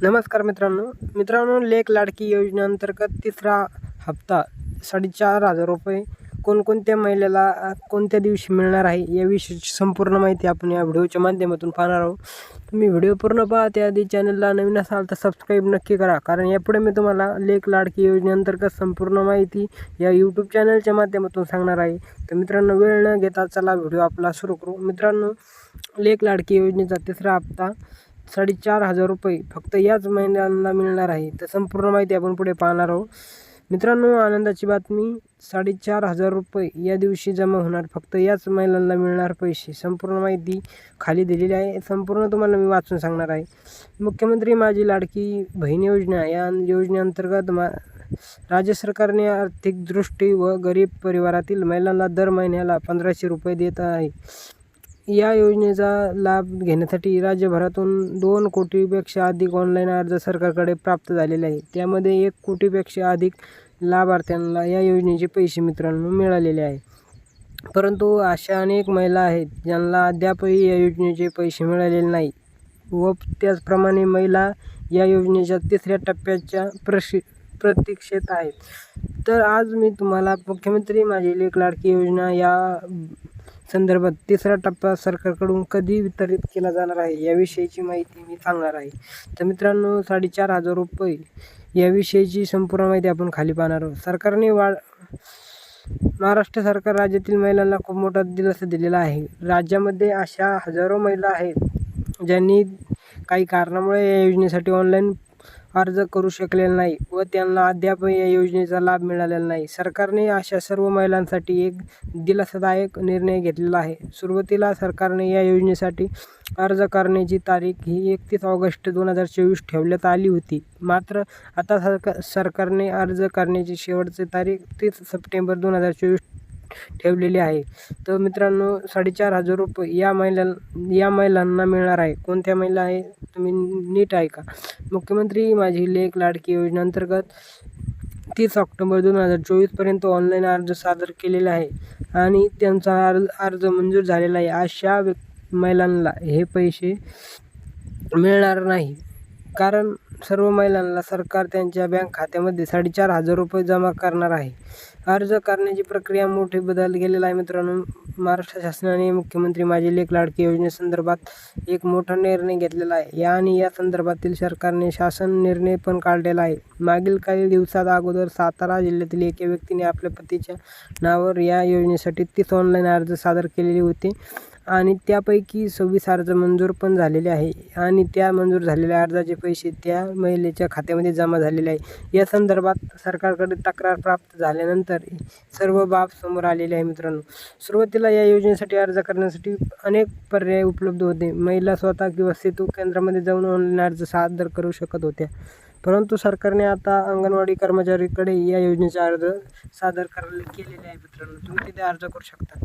नमस्कार मित्रांनो, लेक लाडकी योजनेअंतर्गत तिसरा हप्ता 4,500 रुपये कोणकोणत्या महिलेला कोणत्या दिवशी मिळणार आहे याविषयीची संपूर्ण माहिती आपण या व्हिडिओच्या माध्यमातून पाहणार आहोत. तुम्ही व्हिडिओ पूर्ण पहा. त्याआधी चॅनलला नवीन असाल तर सबस्क्राईब नक्की करा, कारण यापुढे मी तुम्हाला लेक लाडकी योजनेअंतर्गत संपूर्ण माहिती या यूट्यूब चॅनलच्या माध्यमातून सांगणार आहे. तर मित्रांनो, वेळ न घेता चला व्हिडिओ आपला सुरू करू. मित्रांनो, लेक लाडकी योजनेचा तिसरा हप्ता 4,500 रुपये फक्त याच महिन्यांना मिळणार आहे. तर संपूर्ण माहिती आपण पुढे पाहणार आहोत. मित्रांनो, आनंदाची बातमी, 4,500 रुपये या दिवशी जमा होणार. फक्त याच महिलांना मिळणार पैसे. संपूर्ण माहिती खाली दिलेली आहे. संपूर्ण तुम्हाला मी वाचून सांगणार आहे. मुख्यमंत्री माझी लाडकी बहीण योजना या योजनेअंतर्गत राज्य सरकारने आर्थिकदृष्टी व गरीब परिवारातील महिलांना दर महिन्याला 1,500 रुपये देत आहे. या योजनेचा लाभ घेण्यासाठी राज्यभरातून 2 कोटीपेक्षा अधिक ऑनलाईन अर्ज सरकारकडे प्राप्त झालेले आहे. त्यामध्ये 1 कोटीपेक्षा अधिक लाभार्थ्यांना या योजनेचे पैसे मित्रांनो मिळालेले आहे. परंतु अशा अनेक महिला आहेत ज्यांना अद्यापही या योजनेचे पैसे मिळालेले नाही व त्याचप्रमाणे महिला या योजनेच्या तिसऱ्या टप्प्याच्या प्रतीक्षेत आहेत. तर आज मी तुम्हाला मुख्यमंत्री माझी लेक लाडकी योजना या संदर्भात तिसरा टप्पा सरकारकडून कधी वितरित केला जाणार आहे याविषयीची माहिती मी सांगणार आहे. तर मित्रांनो, 4,500 रुपये याविषयीची संपूर्ण माहिती आपण खाली पाहणार आहोत. सरकारने महाराष्ट्र सरकार राज्यातील महिलांना खूप मोठा दिलासा दिलेला आहे. राज्यामध्ये अशा हजारो महिला आहेत ज्यांनी काही कारणामुळे या योजनेसाठी ऑनलाईन अर्ज करू शकलेला नाही व त्यांना अद्यापही या योजनेचा लाभ मिळालेला नाही. सरकारने अशा सर्व महिलांसाठी एक दिलासादायक निर्णय घेतलेला आहे. सुरुवातीला सरकारने या योजनेसाठी अर्ज करण्याची तारीख ही 31 ऑगस्ट 2024 ठेवण्यात आली होती. मात्र आता सरकारने अर्ज करण्याची शेवटची तारीख 30 सप्टेंबर 2024 ठेवलेली आहे. तर मित्रांनो, 4,500 रुपये या महिलांना मिळणार आहे. कोणत्या महिला आहे तुम्ही नीट ऐका. मुख्यमंत्री माझी लेक लाडकी योजनेअंतर्गत 30 ऑक्टोबर 2024 पर्यंत ऑनलाईन अर्ज सादर केलेला आहे आणि त्यांचा अर्ज मंजूर झालेला आहे. अशा महिलांना हे पैसे मिळणार नाही, कारण सर्व महिलांना सरकार त्यांच्या बँक खात्यामध्ये 4,500 रुपये जमा करणार आहे. अर्ज करण्याची प्रक्रिया मोठे बदल केलेला आहे. मित्रांनो, महाराष्ट्र शासनाने मुख्यमंत्री माझी लेक लाडकी योजनेसंदर्भात एक मोठा निर्णय घेतलेला आहे आणि या संदर्भातील सरकारने शासन निर्णय पण काढलेला आहे. मागील काही दिवसात अगोदर सातारा जिल्ह्यातील एका व्यक्तीने आपल्या पतीच्या नावावर या योजनेसाठी 30 ऑनलाईन अर्ज सादर केलेले होते आणि त्यापैकी 26 अर्ज मंजूर पण झालेले आहे आणि त्या मंजूर झालेल्या अर्जाचे पैसे त्या महिलेच्या खात्यामध्ये जमा झालेले आहे. या संदर्भात सरकारकडे तक्रार प्राप्त झाल्यानंतर सर्व बाब समोर आलेले आहे. मित्रांनो, सुरुवातीला या योजनेसाठी अर्ज करण्यासाठी अनेक पर्याय उपलब्ध होते. महिला स्वतः किंवा सेतू केंद्रामध्ये जाऊन ऑनलाईन अर्ज सादर करू शकत होत्या, परंतु सरकारने आता अंगणवाडी कर्मचारीकडे या योजनेचा अर्ज सादर केलेले आहे. मित्रांनो, तुम्ही तिथे अर्ज करू शकता.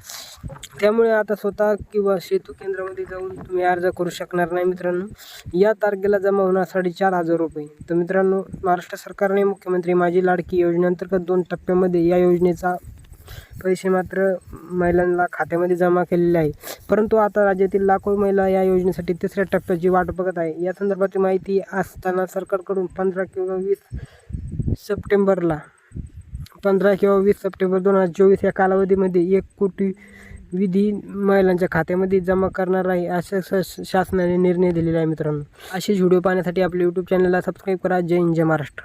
त्यामुळे आता स्वतः किंवा सेतू केंद्रामध्ये जाऊन तुम्ही अर्ज करू शकणार नाही. मित्रांनो, या तारखेला जमा होणार 4,500 रुपये. तर मित्रांनो, महाराष्ट्र सरकारने मुख्यमंत्री माझी लाडकी योजनेअंतर्गत 2 टप्प्यामध्ये या योजनेचा पैसे मात्र महिलांना खात्यामध्ये जमा केलेले आहे. परंतु आता राज्यातील लाखो महिला या योजनेसाठी तिसऱ्या टप्प्याची वाट बघत आहे. या संदर्भाची माहिती असताना सरकारकडून 15 किंवा 20 सप्टेंबर 2024 या कालावधीमध्ये 1 कोटी विधी महिलांच्या खात्यामध्ये जमा करणार आहे अशा शासनाने निर्णय दिलेला आहे. मित्रांनो, असेच व्हिडिओ पाहण्यासाठी आपल्या यूट्यूब चॅनलला सबस्क्राईब करा. जय हिंद, जय महाराष्ट्र.